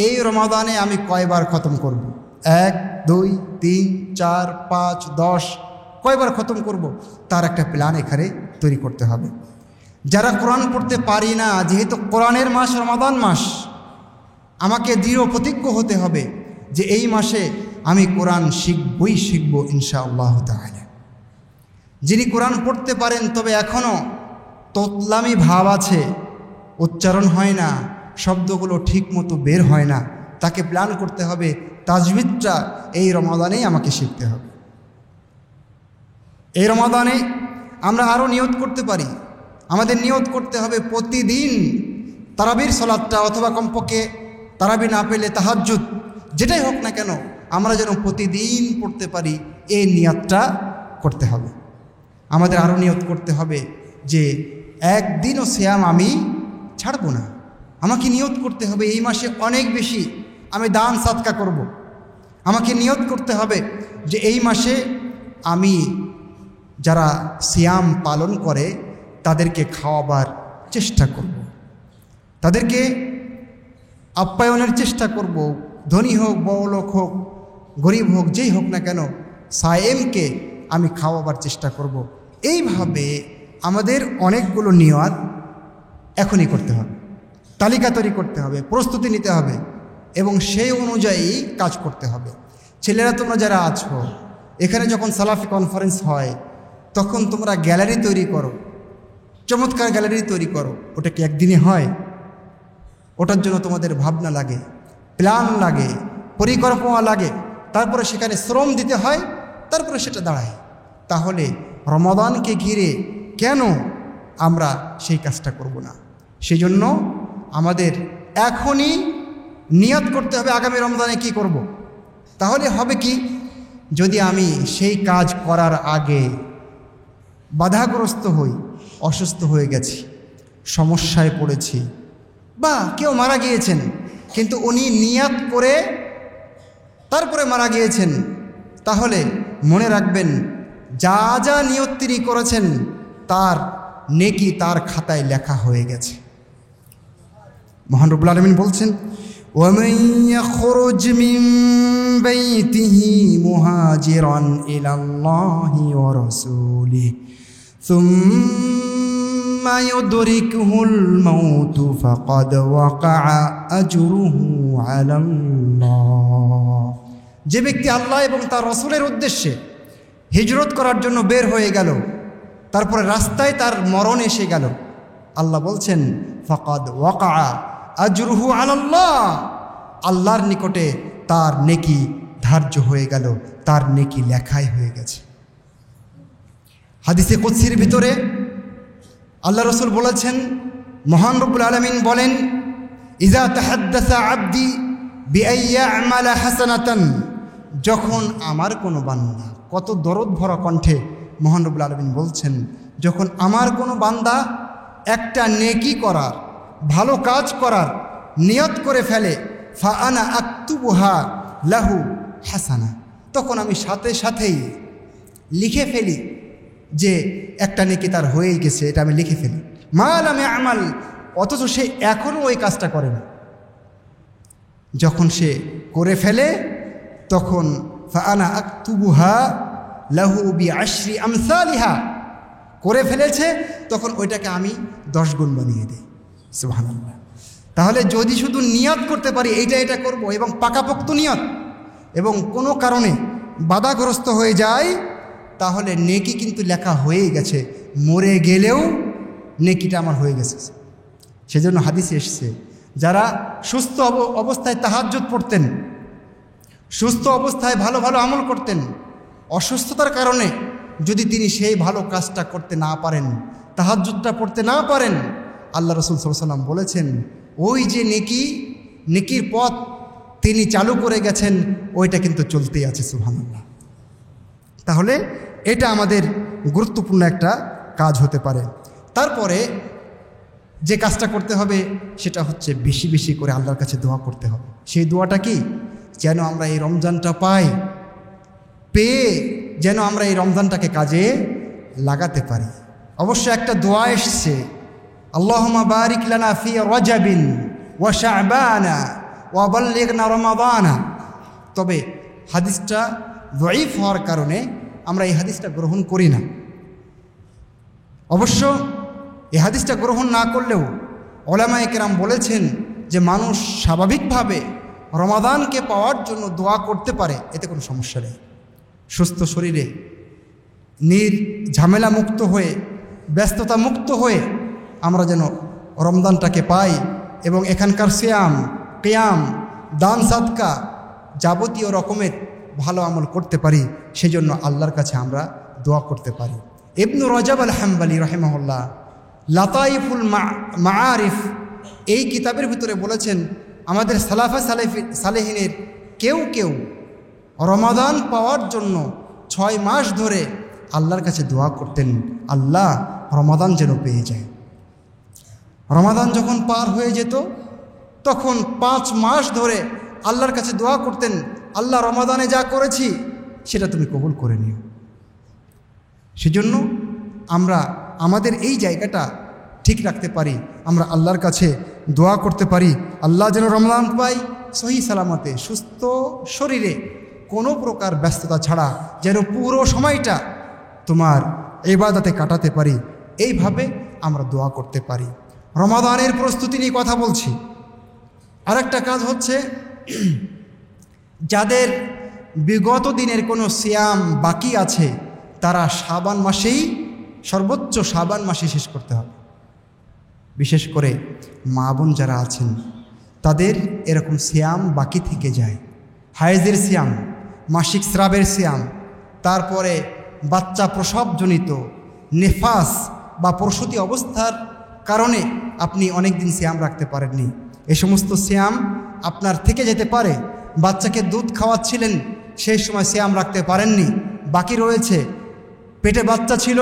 এই রমাদানে আমি কয়বার খতম করব? 1, 2, 3, 4, 5, 10 কয়বার খতম করব, তার একটা প্ল্যান এখানে তৈরি করতে হবে। যারা কোরআন পড়তে পারি না, যেহেতু কোরআনের মাস রমাদান মাস, আমাকে দৃঢ় প্রতিজ্ঞ হতে হবে যে এই মাসে আমি কোরআন শিখব ইনশাআল্লাহ তাআলা। যিনি কোরআন পড়তে পারেন তবে এখনও তোতলামি ভাব আছে, উচ্চারণ হয় না, শব্দগুলো ঠিক মতো বের হয় না, তাকে প্ল্যান করতে হবে তাজবিদটা এই রমাদানেই আমাকে শিখতে হবে। এই রমাদানে আমরা আরও নিয়ত করতে পারি, আমাদের নিয়ত করতে হবে প্রতিদিন তারাবির সালাতটা, অথবা কমপক্ষে তারাবি না পেলে তাহাজ্জুদ, যেটাই হোক না কেন আমরা যেন প্রতিদিন পড়তে পারি, এই নিয়তটা করতে হবে। আমাদের আরও নিয়ত করতে হবে যে একদিনও সিয়াম আমি ছাড়ব না। আমাকে নিয়ত করতে হবে এই মাসে অনেক বেশি আমি দান সাদকা করব। আমাকে নিয়ত করতে হবে যে এই মাসে আমি যারা সিয়াম পালন করে তাদেরকে খাওয়াবার চেষ্টা করব, তাদেরকে আপ্যায়নের চেষ্টা করব, ধনী হোক, বড়লোক হোক, গরিব হোক, যেই হোক না কেন সায়েমকে আমি খাওয়াবার চেষ্টা করব। এইভাবে আমাদের অনেকগুলো নিয়ত এখনই করতে হবে, তালিকা তৈরি করতে হবে, প্রস্তুতি নিতে হবে এবং সেই অনুযায়ী কাজ করতে হবে। ছেলেরা তোমরা যারা আছো, এখানে যখন সালাফি কনফারেন্স হয় তখন তোমরা গ্যালারি তৈরি করো, চমৎকার গ্যালারি তৈরি করো। ওটা কি একদিনে হয়? ওটার জন্য তোমাদের ভাবনা লাগে, প্ল্যান লাগে, পরিকল্পনা লাগে, তারপরে সেখানে শ্রম দিতে হয়, তারপরে সেটা দাঁড়ায়। তাহলে রমাদানকে ঘিরে কেন আমরা সেই কাজটা করব না? সেই জন্য আমাদের এখনই নিয়ত করতে হবে আগামী রমজানে কি করব। তাহলে হবে কি, যদি আমি সেই কাজ করার আগে বাধাগ্রস্ত হই, অসুস্থ হয়ে গেছি, সমস্যায় পড়েছি, বা কেউ মারা গিয়েছেন কিন্তু উনি নিয়ত করে তারপরে মারা গিয়েছেন, তাহলে মনে রাখবেন যা যা নিয়ত তিনি করেছেন তার নেকি তার খাতায় লেখা হয়ে গেছে। মহান রব্বুল আলামিন বলছেন, ওয়ামান ইয়াখরুজ মিন বাইতিহি মুহাজিরান ইলাল্লাহি ওয়া রাসূলিহি সুম্মা ইউদরিকুহুল মাউতু ফাকাদ ওয়াকাআ আজরুহু আলাল্লাহ। যে ব্যক্তি আল্লাহ এবং তার রাসূলের উদ্দেশ্যে হিজরত করার জন্য বের হয়ে গেল, তারপরে রাস্তায় তার মরণ এসে গেল, আল্লাহ বলছেন ফাকাদ ওয়াকাআ আজরুহু আলাল্লাহ, আল্লাহর নিকটে তার নেকি ধার্য হয়ে গেল, তার নেকি লেখাই হয়ে গেছে। হাদিসে কুদসির ভিতরে আল্লাহ রাসূল বলেছেন, মহান রব্বুল আলামিন বলেন, ইযা তাহাদ্দাসা আবদি বিআইয়া'মালা হাসানাতান, যখন আমার কোনো বান্দা, কত দরদ ভরা কণ্ঠে মহান রব্বুল আলামিন বলছেন, যখন আমার কোনো বান্দা একটা নেকি করার, ভালো কাজ করার নিয়ত করে ফেলে, ফা আনা আক্তুবুহা লাহু হাসানা, তখন আমি সাথে সাথেই লিখে ফেলি যে একটা নেকি তার হয়েই গেছে, এটা আমি লিখে ফেলি। মা লাম ইয়া'মাল, অথচ সে এখনও ওই কাজটা করে না। যখন সে করে ফেলে তখন ফা আনা আক্তুবুহা লাহু বিআশরি আমসালিহা, করে ফেলেছে তখন ওইটাকে আমি 10 গুণ বানিয়ে দিই। সুবহানাল্লাহ। তাহলে যদি শুধু নিয়ত করতে পারি এইটা এটা করব, এবং পাকাপোক্ত নিয়ত, এবং কোনো কারণে বাধাগ্রস্ত হয়ে যায়, তাহলে নেকি কিন্তু লেখা হয়েই গেছে, মরে গেলেও নেকিটা আমার হয়ে গেছে। সেজন্য হাদিসে এসেছে, যারা সুস্থ অবস্থায় তাহাজ্জুদ পড়তেন, সুস্থ অবস্থায় ভালো ভালো আমল করতেন, অসুস্থতার কারণে যদি তিনি সেই ভালো কাজটা করতে না পারেন, তাহাজ্জুদটা পড়তে না পারেন, আল্লাহ রাসূল সাল্লাল্লাহু আলাইহি ওয়াসাল্লাম বলেছেন, ওই যে নেকির পথ তিনি চালু করে গেছেন, ওইটা কিন্তু চলতেই আছে। সুবহানাল্লাহ। তাহলে এটা আমাদের গুরুত্বপূর্ণ একটা কাজ হতে পারে। তারপরে যে কাজটা করতে হবে সেটা হচ্ছে বেশি বেশি করে আল্লাহর কাছে দোয়া করতে হবে। সেই দোয়াটা কি, যেন আমরা এই রমজানটা পাই, পেয়ে যেন আমরা এই রমজানটাকে কাজে লাগাতে পারি। অবশ্য একটা দোয়া এসছে, আল্লাহুম্মা বারিক লানা ফি রজাবিন ওয়া শাবানা ওয়া বাল্লিগনা রমাদানা। তবে হাদিসটা যঈফ হওয়ার কারণে আমরা এই হাদিসটা গ্রহণ করি না। অবশ্য এই হাদিসটা গ্রহণ না করলেও উলামায়ে কেরাম বলেছেন যে মানুষ স্বাভাবিকভাবে রমাদানকে পাওয়ার জন্য দোয়া করতে পারে, এতে কোনো সমস্যা নেই। সুস্থ শরীরে ঝামেলা মুক্ত হয়ে, ব্যস্ততা মুক্ত হয়ে আমরা যেন রমজানটাকে পাই, এবং এখানকার সিয়াম, কিয়াম, দান, সাদকা, যাবতীয় রকমের ভালো আমল করতে পারি, সেজন্য আল্লাহর কাছে আমরা দোয়া করতে পারি। ইবনু রজব আল হাম্বলি রাহিমাহুল্লাহ লাতাইফুল মাআরিফ এই কিতাবের ভিতরে বলেছেন, আমাদের সালাফা সালেহিনের কেউ কেউ রমাদান পাওয়ার জন্য 6 মাস ধরে আল্লাহর কাছে দোয়া করতেন, আল্লাহ রমাদান যেন পেয়ে যায়। রমাদান যখন পার হয়ে যেত তখন 5 মাস ধরে আল্লাহর কাছে দোয়া করতেন, আল্লাহ রমাদানে যা করেছি সেটা তুমি কবুল করে নিও। সেজন্য আমরা আমাদের এই জায়গাটা ঠিক রাখতে পারি, আমরা আল্লাহর কাছে দোয়া করতে পারি, আল্লাহ যেন রমজান পাই সহি সালামতে, সুস্থ শরীরে, কোনো প্রকার ব্যস্ততা ছাড়া যেন পুরো সময়টা তোমার ইবাদতে কাটাতে পারি। এইভাবে আমরা দোয়া করতে পারি। রমাদানের প্রস্তুতি নিয়ে কথা বলছি। আরেকটা কাজ হচ্ছে, যাদের বিগত দিনের কোনো সিয়াম বাকি আছে তারা শাবান মাসেই, সর্বোচ্চ শাবান মাসে শেষ করতে হবে। বিশেষ করে মা বোন যারা আছেন তাদের এরকম সিয়াম বাকি থেকে যায়, হায়েজের সিয়াম, মাসিক স্রাবের সিয়াম, তারপরে বাচ্চা প্রসবজনিত, নেফাস বা প্রসূতি অবস্থার কারণে আপনি অনেক দিন সিয়াম রাখতে পারেননি, এই সমস্ত সিয়াম আপনার থেকে যেতে পারে। বাচ্চাকে দুধ খাওয়াচ্ছিলেন, সেই সময় সিয়াম রাখতে পারেননি, বাকি রয়েছে। পেটে বাচ্চা ছিল,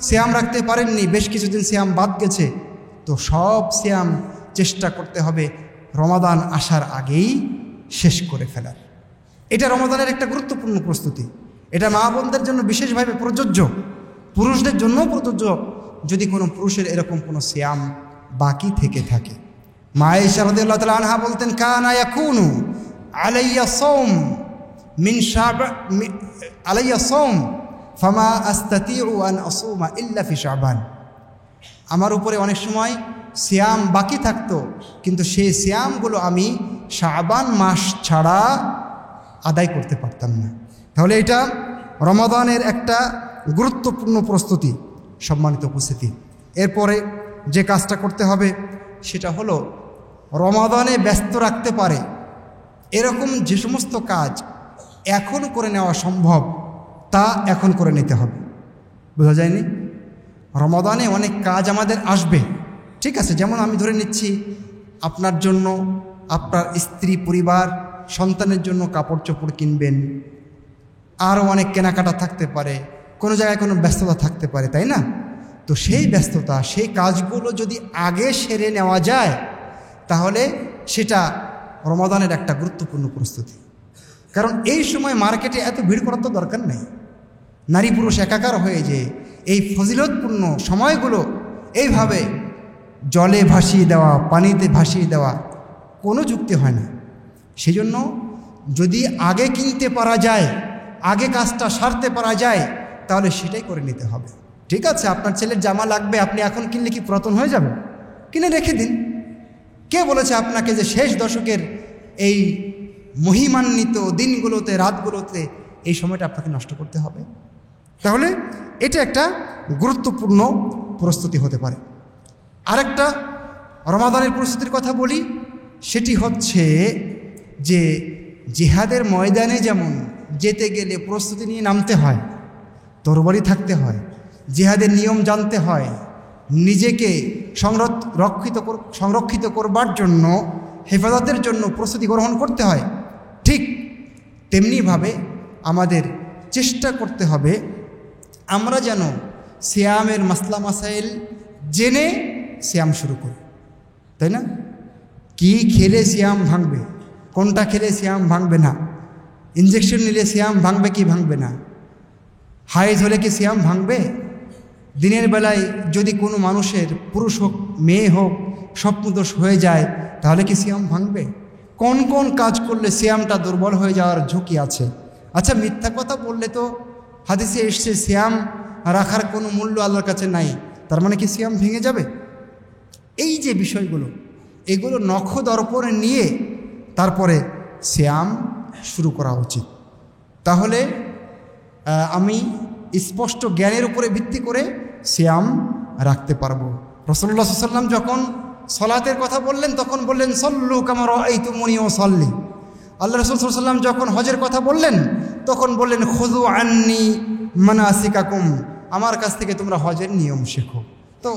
সিয়াম রাখতে পারেননি, বেশ কিছুদিন সিয়াম বাদ গেছে। তো সব সিয়াম চেষ্টা করতে হবে রমাদান আসার আগেই শেষ করে ফেলার। এটা রমাদানের একটা গুরুত্বপূর্ণ প্রস্তুতি। এটা মা বোনদের জন্য বিশেষভাবে প্রযোজ্য, পুরুষদের জন্যও প্রযোজ্য যদি কোনো পুরুষের এরকম কোনো সিয়াম বাকি থেকে থাকে। মা আয়েশা রাদিয়াল্লাহু তাআলা আনহা বলতেন, কানা ইয়াকুনু আলাইয়া সাওম মিন আলাইয়া সাওম ফামা আস্তাতিউ আন আসুমা ইল্লা ফি শাবান। আমার উপরে অনেক সময় সিয়াম বাকি থাকতো, কিন্তু সেই সিয়ামগুলো আমি শাবান মাস ছাড়া আদায় করতে পারতাম না। তাহলে এটা রমাদানের একটা গুরুত্বপূর্ণ প্রস্তুতি। সম্মানিত উপস্থিতি, এরপরে যে কাজটা করতে হবে সেটা হলো রমাদানে ব্যস্ত রাখতে পারে এরকম যে সমস্ত কাজ এখন করে নেওয়া সম্ভব তা এখন করে নিতে হবে। বোঝা যায়নি? রমাদানে অনেক কাজ আমাদের আসবে, ঠিক আছে। যেমন আমি ধরে নিচ্ছি আপনার জন্য, আপনার স্ত্রী, পরিবার, সন্তানের জন্য কাপড় চোপড় কিনবেন, আরও অনেক কেনাকাটা থাকতে পারে, কোনো জায়গায় কোনো ব্যস্ততা থাকতে পারে, তাই না? তো সেই ব্যস্ততা, সেই কাজগুলো যদি আগে সেরে নেওয়া যায় তাহলে সেটা রমাদানের একটা গুরুত্বপূর্ণ প্রস্তুতি। কারণ এই সময় মার্কেটে এত ভিড় করার তো দরকার নেই। নারী পুরুষ একাকার হয়ে যে এই ফজিলতপূর্ণ সময়গুলো এইভাবে জলে ভাসিয়ে দেওয়া, পানিতে ভাসিয়ে দেওয়া কোনো যুক্তি হয় না। সেই জন্য যদি আগে কিনতে পারা যায়, আগে কাজটা সারতে পারা যায়, তাহলে সেটাই করে নিতে হবে। ঠিক আছে, আপনার ছেলের জামা লাগবে, আপনি এখন কিনলে কি পুরাতন হয়ে যাবে? কিনে রেখে দিন। কে বলেছে আপনাকে যে শেষ দশকের এই মহিমান্বিত দিনগুলোতে, রাতগুলোতে এই সময়টা আপনাকে নষ্ট করতে হবে? তাহলে এটা একটা গুরুত্বপূর্ণ প্রস্তুতি হতে পারে। আরেকটা রমাদানের প্রস্তুতির কথা বলি, সেটি হচ্ছে যে জিহাদের ময়দানে যেমন যেতে গেলে প্রস্তুতি নিয়ে নামতে হয়, তরবারি থাকতে হয়, জিহাদের নিয়ম জানতে হয়, নিজেকে সংরক্ষিত করবার জন্য, হেফাজতের জন্য প্রস্তুতি গ্রহণ করতে হয়, ঠিক তেমনিভাবে আমাদের চেষ্টা করতে হবে আমরা যেন সিয়ামের মাসলা মাসাইল জেনে সিয়াম শুরু করি, তাই না? কি খেলে সিয়াম ভাঙবে, কোনটা খেলে সিয়াম ভাঙবে না, ইঞ্জেকশন নিলে সিয়াম ভাঙবে কি ভাঙবে না, হাইজ হলে কি সিয়াম ভাঙবে, দিনের বেলায় যদি কোনো মানুষের, পুরুষ হোক মেয়ে হোক, স্বপ্নদোষ হয়ে যায় তাহলে কি সিয়াম ভাঙবে, কোন কোন কাজ করলে সিয়ামটা দুর্বল হয়ে যাওয়ার ঝুঁকি আছে। আচ্ছা, মিথ্যা কথা বললে তো হাদিসে এসছে সিয়াম রাখার কোনো মূল্য আল্লাহর কাছে নাই, তার মানে কি সিয়াম ভেঙে যাবে? এই যে বিষয়গুলো, এগুলো নখদর্পণে নিয়ে তারপরে সিয়াম শুরু করা উচিত। তাহলে আমি স্পষ্ট জ্ঞানের উপরে ভিত্তি করে সিয়াম রাখতে পারবো। রাসূলুল্লাহ সাল্লাল্লাহু আলাইহি ওয়াসাল্লাম যখন সলাতের কথা বললেন তখন বললেন সল্লু কামা রাআইতুমুনি উসাল্লি। আল্লাহ রাসূল সাল্লাল্লাহু আলাইহি ওয়াসাল্লাম যখন হজের কথা বললেন তখন বললেন খুযু আন্নি মানাসিকাকুম, আমার কাছ থেকে তোমরা হজের নিয়ম শেখো। তো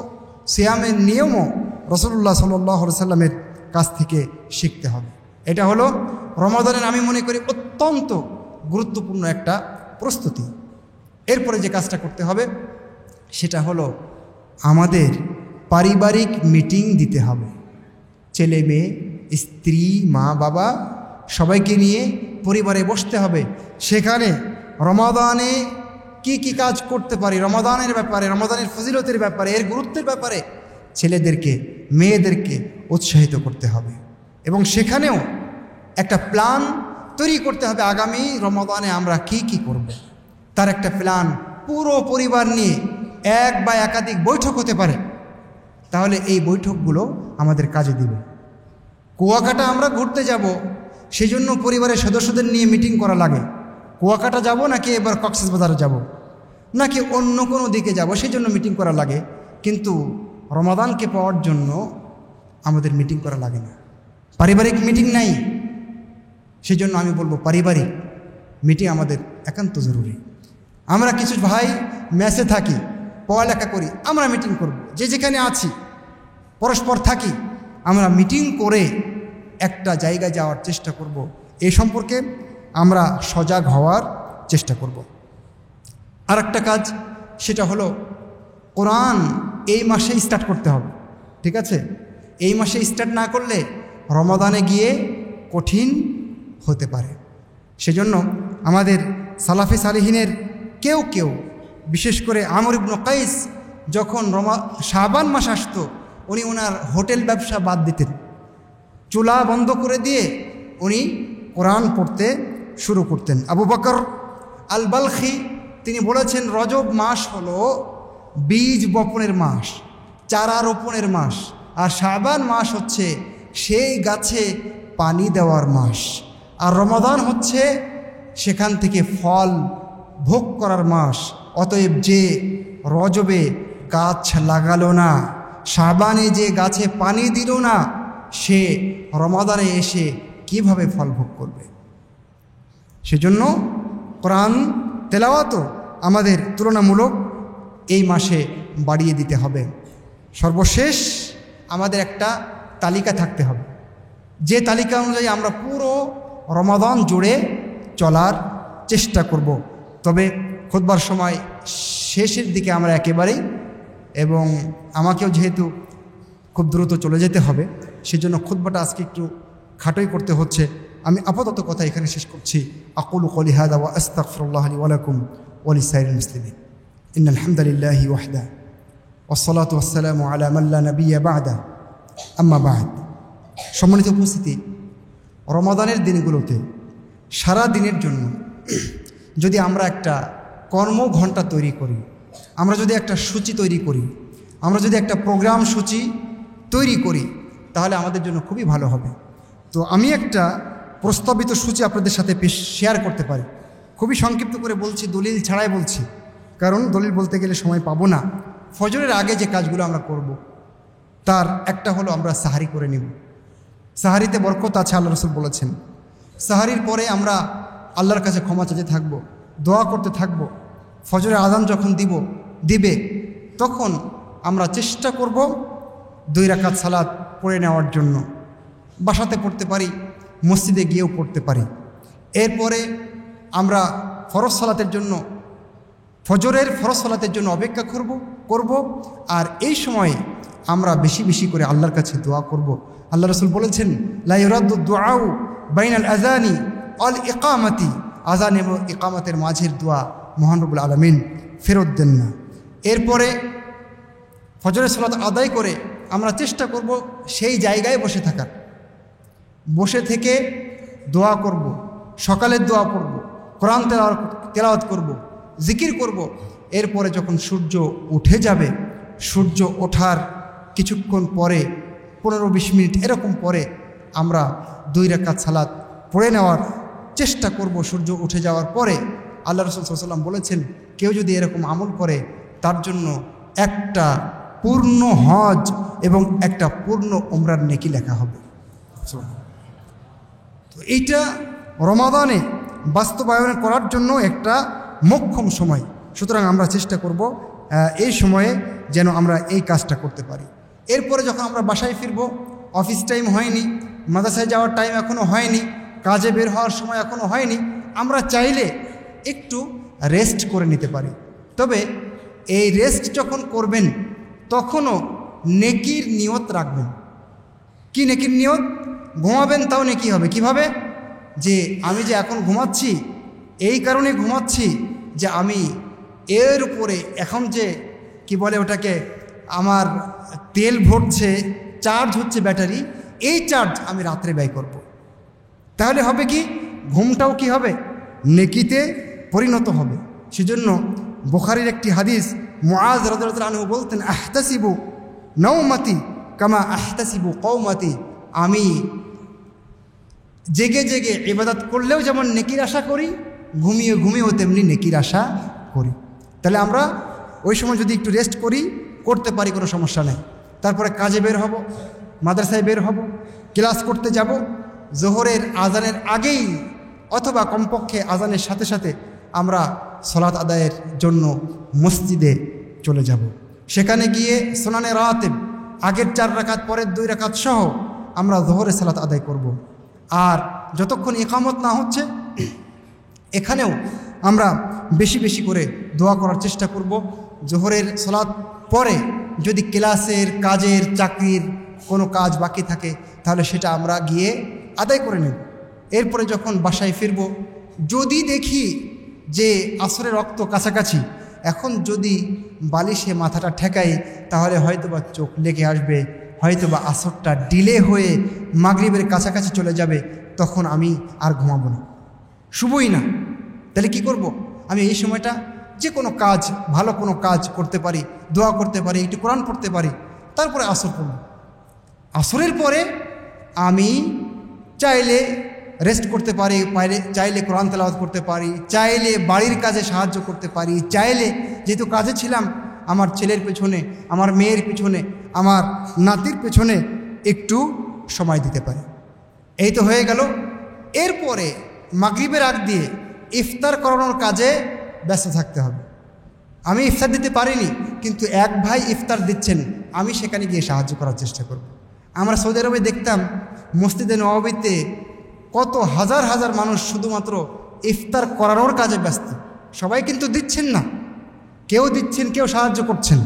সিয়ামের নিয়মও রাসূলুল্লাহ সাল্লাল্লাহু আলাইহি ওয়াসাল্লামের কাছ থেকে শিখতে হবে। এটা হলো রমাদানের আমি মনে করি অত্যন্ত গুরুত্বপূর্ণ একটা প্রস্তুতি। এরপরে যে কাজটা করতে হবে সেটা হলো আমাদের পারিবারিক মিটিং দিতে হবে। ছেলে মেয়ে, স্ত্রী, মা বাবা সবাইকে নিয়ে পরিবারে বসতে হবে। সেখানে রমাদানে কি কি কাজ করতে পারি, রমাদানের ব্যাপারে, রমাদানের ফজিলতের ব্যাপারে, এর গুরুত্বের ব্যাপারে ছেলেদেরকে, মেয়েদেরকে উৎসাহিত করতে হবে। এবং সেখানেও একটা প্ল্যান তৈরি করতে হবে, আগামী রমাদানে আমরা কি কি করব। তার একটা প্ল্যান পুরো পরিবার নিয়ে এক বা একাধিক বৈঠক হতে পারে, তাহলে এই বৈঠকগুলো আমাদের কাজে দিবে। কুয়াকাটা আমরা ঘুরতে যাব, সেজন্য পরিবারের সদস্যদের নিয়ে মিটিং করা লাগে। কুয়াকাটা যাব নাকি এবার কক্সবাজারে যাব নাকি অন্য কোনো দিকে যাব, সেই জন্য মিটিং করা লাগে। কিন্তু রমাদানকে পাওয়ার জন্য আমাদের মিটিং করা লাগে না, পারিবারিক মিটিং নাই। সেই জন্য আমি বলবো পারিবারিক মিটিং আমাদের একান্ত জরুরি। আমরা কিছু ভাই মেসে থাকি, পড়ালেখা করি, আমরা মিটিং করব, যে যেখানে আছি পরস্পর থাকি, আমরা মিটিং করে একটা জায়গায় যাওয়ার চেষ্টা করব। এই সম্পর্কে আমরা সজাগ হওয়ার চেষ্টা করব। আর একটা কাজ, সেটা হলো কোরআন এই মাসে স্টার্ট করতে হবে। ঠিক আছে, এই মাসে স্টার্ট না করলে রমাদানে গিয়ে কঠিন হতে পারে। সেজন্য আমাদের সালাফে সালেহিনের কেউ কেউ, বিশেষ করে আমর ইবনে কাইস, যখন শাবান মাস আসতো উনি ওনার হোটেল ব্যবসা বাদ দিতেন, চুলা বন্ধ করে দিয়ে উনি কোরআন পড়তে শুরু করতেন। আবু বকর আল বালখি তিনি বলেছেন, রজব মাস হলো বীজ বপনের মাস, চারা রোপণের মাস, আর শাবান মাস হচ্ছে সেই গাছে পানি দেওয়ার মাস, আর রমাদান হচ্ছে সেখান থেকে ফল ভোগ করার মাস। অতএব যে রজবে গাছ লাগালো না, শাবানে যে গাছে পানি দিল না, সে রমাদানে এসে কিভাবে ফল ভোগ করবে? সেজন্য কোরআন তেলাওয়াতও আমাদের তুলনামূলক এই মাসে বাড়িয়ে দিতে হবে। সর্বশেষ আমাদের একটা তালিকা থাকতে হবে, যে তালিকা অনুযায়ী আমরা পুরো রমাদান জুড়ে চলার চেষ্টা করব। তবে খুতবার সময় শেষের দিকে আমরা একেবারেই, এবং আমাকেও যেহেতু খুব দ্রুত চলে যেতে হবে, সেজন্য খুতবাটা আজকে একটু খাটোই করতে হচ্ছে। আমি আপাতত কথা এখানে শেষ করছি। আকুলু কওলি হাযা ওয়া আস্তাগফিরুল্লাহ লি ওয়া লাকুম ওয়া লিসাইরিল মুসলিমিন। ইন্নাল হামদালিল্লাহি ওয়াহদা ওয়াসসালাতু ওয়াসসালামু আলা মান লা নাবিয়্যা বা'দা, আম্মা বা'দ। সম্মানিত উপস্থিতি, রমাদানের দিনগুলোতে সারা দিনের জন্য যদি আমরা একটা কর্মঘণ্টা তৈরি করি, আমরা যদি একটা সূচি তৈরি করি, আমরা যদি একটা প্রোগ্রাম সূচি তৈরি করি, তাহলে আমাদের জন্য খুবই ভালো হবে। তো আমি একটা প্রস্তাবিত সূচি আপনাদের সাথে শেয়ার করতে পারি। খুবই সংক্ষিপ্ত করে বলছি, দলিল ছাড়াই বলছি, কারণ দলিল বলতে গেলে সময় পাবো না। ফজরের আগে যে কাজগুলো আমরা করব, তার একটা হলো আমরা সাহারি করে নিব। সাহারিতে বরকত আছে, আল্লাহ রাসূল বলেছেন। সাহারির পরে আমরা আল্লাহর কাছে ক্ষমা চাইতে থাকবো, দোয়া করতে থাকবো। ফজরের আযান যখন দিবে তখন আমরা চেষ্টা করব 2 রাকাত সালাত পড়ে নেওয়ার জন্য। বাসাতে পড়তে পারি, মসজিদে গিয়েও পড়তে পারি। এরপরে আমরা ফরজ সালাতের জন্য, ফজরের ফরজ সালাতের জন্য অপেক্ষা করব। আর এই সময়ে আমরা বেশি বেশি করে আল্লাহর কাছে দোয়া করব। আল্লাহ রাসূল বলেছেন, লা ইউরাদ্দু দুআউ বাইনাল আযানি ওয়াল ইকামাতি, আযান এবং ইকামতের মাঝের দোয়া মহান রব্বুল আলামিন ফেরত দেন না। এরপরে ফজরের সালাত আদায় করে আমরা চেষ্টা করব সেই জায়গায় বসে থাকার, বসে থেকে দোয়া করব, সকালের দোয়া পড়ব, কোরআন তেলাওয়াত করব, জিকির করব। এরপরে যখন সূর্য উঠে যাবে, সূর্য ওঠার কিছুক্ষণ পরে 15-20 মিনিট এরকম পরে আমরা 2 রাকাত সালাত পড়ে নেওয়ার চেষ্টা করব। সূর্য উঠে যাওয়ার পরে আল্লাহ রাসূল সাল্লাল্লাহু আলাইহি ওয়াসাল্লাম বলেছেন, কেউ যদি এরকম আমল করে তার জন্য একটা পূর্ণ হজ এবং একটা পূর্ণ উমরার নেকি লেখা হবে। তো এইটা রমাদানে বাস্তবায়ন করার জন্য একটা মোক্ষম সময়। সুতরাং আমরা চেষ্টা করব এই সময়ে যেন আমরা এই কাজটা করতে পারি। এরপরে যখন আমরা বাসায় ফিরব, অফিস টাইম হয়নি, মাদ্রাসায় যাওয়ার টাইম এখনও হয়নি, কাজে বের হওয়ার সময় এখনও হয়নি, আমরা চাইলে একটু রেস্ট করে নিতে পারি। তবে এই রেস্ট যখন করবেন তখনও নেকির নিয়ত রাখবেন। কি নেকির নিয়ত? ঘুমাবেন তাও নেকি হবে। কিভাবে? যে আমি যে এখন ঘুমাচ্ছি, এই কারণে ঘুমাচ্ছি যে আমি এর উপরে এখন যে কি বলে ওটাকে, আমার তেল ভরছে, চার্জ হচ্ছে ব্যাটারি, এই চার্জ আমি রাত্রে ব্যয় করব। তাহলে হবে কি, ঘুমটাও কি হবে, নেকিতে পরিণত হবে। সেজন্য বুখারীর একটি হাদিস, মুআজ রাদিয়াল্লাহু আনহু বলতেন, আহতাসিবু নাওমাতি কামা আহতাসিবু কওমাতি, আমি জেগে জেগে ইবাদত করলেও যেমন নেকির আশা করি, ঘুমিয়ে ঘুমিয়েও তেমনি নেকির আশা করি। তাহলে আমরা ওই সময় যদি একটু রেস্ট করতে পারি, কোনো সমস্যা নেই। তারপরে কাজে বের হব, মাদ্রাসায় বের হব, ক্লাস করতে যাব। জোহরের আজানের আগেই অথবা কমপক্ষে আজানের সাথে সাথে আমরা সালাত আদায়ের জন্য মসজিদে চলে যাব। সেখানে গিয়ে সুনানে রাতিব আগের 4 রাকাত পরের 2 রাকাত সহ আমরা যোহরের সালাত আদায় করব। আর যতক্ষণ ইকামত না হচ্ছে এখানেও আমরা বেশি বেশি করে দোয়া করার চেষ্টা করব। যোহরের সালাত পরে যদি ক্লাসের, কাজের, চাকরির কোনো কাজ বাকি থাকে তাহলে সেটা আমরা গিয়ে আদায় করে নেব। এরপরে যখন বাসায় ফিরব, যদি দেখি যে আসরের রক্ত কাছাকাছি, এখন যদি বালিশে মাথাটা ঠেকাই তাহলে হয়তোবা চোখ লেগে আসবে, হয়তোবা আসরটা ডিলে হয়ে মাগরিবের কাছাকাছি চলে যাবে, তখন আমি আর ঘুমাবো না, শুবই না। তাহলে কি করব? আমি এই সময়টা যে কোনো কাজ, ভালো কোনো কাজ করতে পারি, দোয়া করতে পারি, একটু কোরআন পড়তে পারি, তারপরে আসর পড়ব। আসরের পরে আমি চাইলে রেস্ট করতে পারি, চাইলে কোরআন তেলাওয়াত করতে পারি, চাইলে বাড়ির কাজে সাহায্য করতে পারি, চাইলে যেহেতু কাজে ছিলাম আমার ছেলের পেছনে, আমার মেয়ের পেছনে, আমার নাতির পেছনে একটু সময় দিতে পারি। এই তো হয়ে গেল। এরপরে মাগরিবের আগ দিয়ে ইফতার করানোর কাজে ব্যস্ত থাকতে হবে। আমি ইফতার দিতে পারিনি, কিন্তু এক ভাই ইফতার দিচ্ছেন, আমি সেখানে গিয়ে সাহায্য করার চেষ্টা করব। আমরা সৌদি আরবে দেখতাম মসজিদে নববীতে কত হাজার হাজার মানুষ শুধুমাত্র ইফতার করানোর কাজে ব্যস্ত। সবাই কিন্তু দিচ্ছেন না, কেউ দিচ্ছেন, কেউ সাহায্য করছেন।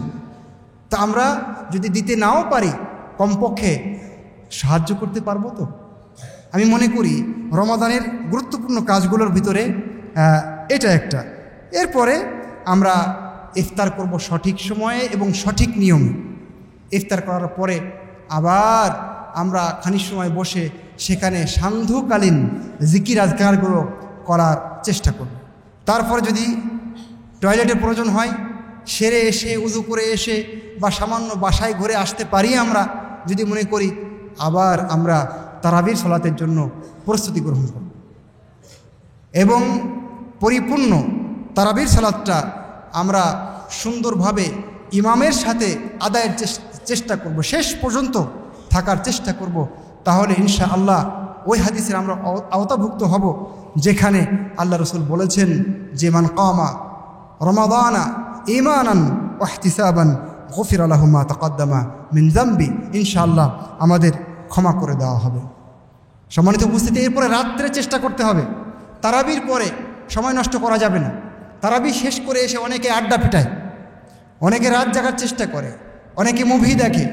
তা আমরা যদি দিতে নাও পারি, কমপক্ষে সাহায্য করতে পারবো তো। আমি মনে করি রমাদানের গুরুত্বপূর্ণ কাজগুলোর ভিতরে এটা একটা। এরপরে আমরা ইফতার করব সঠিক সময়ে এবং সঠিক নিয়মে। ইফতার করার পরে আবার আমরা খানিক সময় বসে সেখানে সান্ধ্যকালীন জিকির আজকারগুলো করার চেষ্টা করব। তারপরে যদি টয়লেটের প্রয়োজন হয়, সেরে এসে, উযু করে এসে বা সামান্য বাসায় ঘুরে আসতে পারি আমরা, যদি মনে করি, আবার আমরা তারাবির সালাতের জন্য প্রস্তুতি গ্রহণ করব এবং পরিপূর্ণ তারাবির সালাতটা আমরা সুন্দরভাবে ইমামের সাথে আদায়ের চেষ্টা করব, শেষ পর্যন্ত থাকার চেষ্টা করব। তাহলে ইনশাআল্লাহ ওই হাদিসের আমরা আওতাভুক্ত হব যেখানে আল্লাহ রসুল বলেছেন যে মান কামা রমাদানা ঈমানান ওয়া ইহতিসাবান গফিরা লাহু মা তাকাদ্দামা মিন যামবি, ইনশাআল্লাহ আমাদের ক্ষমা করে দেওয়া হবে। সম্মানিত উপস্থিতি, এরপরে রাত্রে চেষ্টা করতে হবে। তারাবির পরে সময় নষ্ট করা যাবে না। তারাবি শেষ করে এসে অনেকে আড্ডা পিটায়, অনেকে রাত জাগার চেষ্টা করে, অনেকে মুভি দেখে,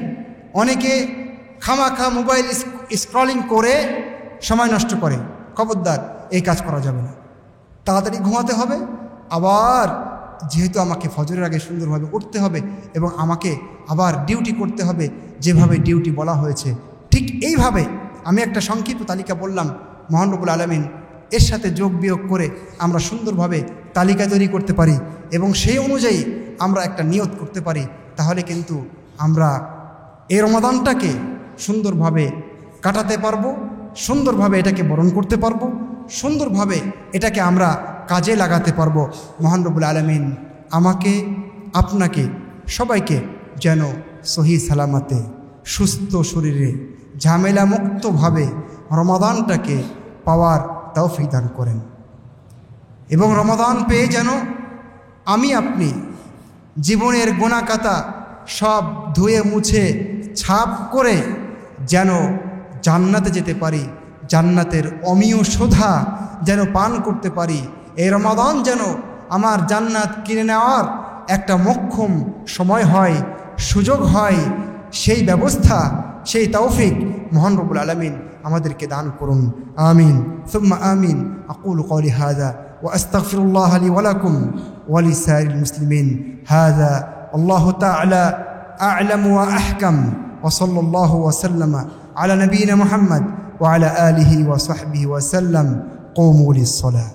অনেকে খামাখা মোবাইল স্ক্রলিং করে সময় নষ্ট করে। খবরদার, এই কাজ করা যাবে না। তাড়াতাড়ি ঘুমাতে হবে। আবার যেহেতু আমাকে ফজরের আগে সুন্দরভাবে উঠতে হবে এবং আমাকে আবার ডিউটি করতে হবে, যেভাবে ডিউটি বলা হয়েছে ঠিক এইভাবে আমি একটা সংক্ষিপ্ত তালিকা বললাম, মহান রব্বুল আলামিন এর সাথে যোগ বিয়োগ করে আমরা সুন্দরভাবে তালিকা তৈরি করতে পারি এবং সেই অনুযায়ী আমরা একটা নিয়ত করতে পারি। তাহলে কিন্তু আমরা এই রমাদানটাকে সুন্দরভাবে কাটাতে পারবো, সুন্দরভাবে এটাকে বরণ করতে পারবো, সুন্দরভাবে এটাকে আমরা কাজে লাগাতে পারবো। মহান রব্বুল আলামিন আমাকে, আপনাকে, সবাইকে যেন সহি সালামতে, সুস্থ শরীরে, ঝামেলা মুক্তভাবে রমাদানটাকে পাওয়ার তৌফিক দান করেন এবং রমাদান পেয়ে যেন আমি আপনি জীবনের গুনাহখাতা সব ধুয়ে মুছে ছাপ করে যেন জান্নাতে যেতে পারি, জান্নাতের অমীয় শোধা যেন পান করতে পারি। এই রমাদান যেন আমার জান্নাত কিনে নেওয়ার একটা মোক্ষম সময় হয়, সুযোগ হয়। সেই ব্যবস্থা, সেই তৌফিক মহান রব্বুল আলামিন আমাদেরকে দান করুন। আমিন সুম্মা আমিন। আকুলু কওলি হাযা ওয়া আস্তাগফিরুল্লাহ লি ওয়া লাকুম ওয়া লিসাইরিল মুসলিমিন। হাযা আল্লাহু তাআলা আ'লামু ওয়া আহকাম ওয়া সাল্লাল্লাহু ওয়া সাল্লামা আলা নবিয়িনা মুহাম্মদ ওয়া আলা আলিহি ওয়া সাহবিহি ওয়া সাল্লাম। কুমু লিস-সালাহ।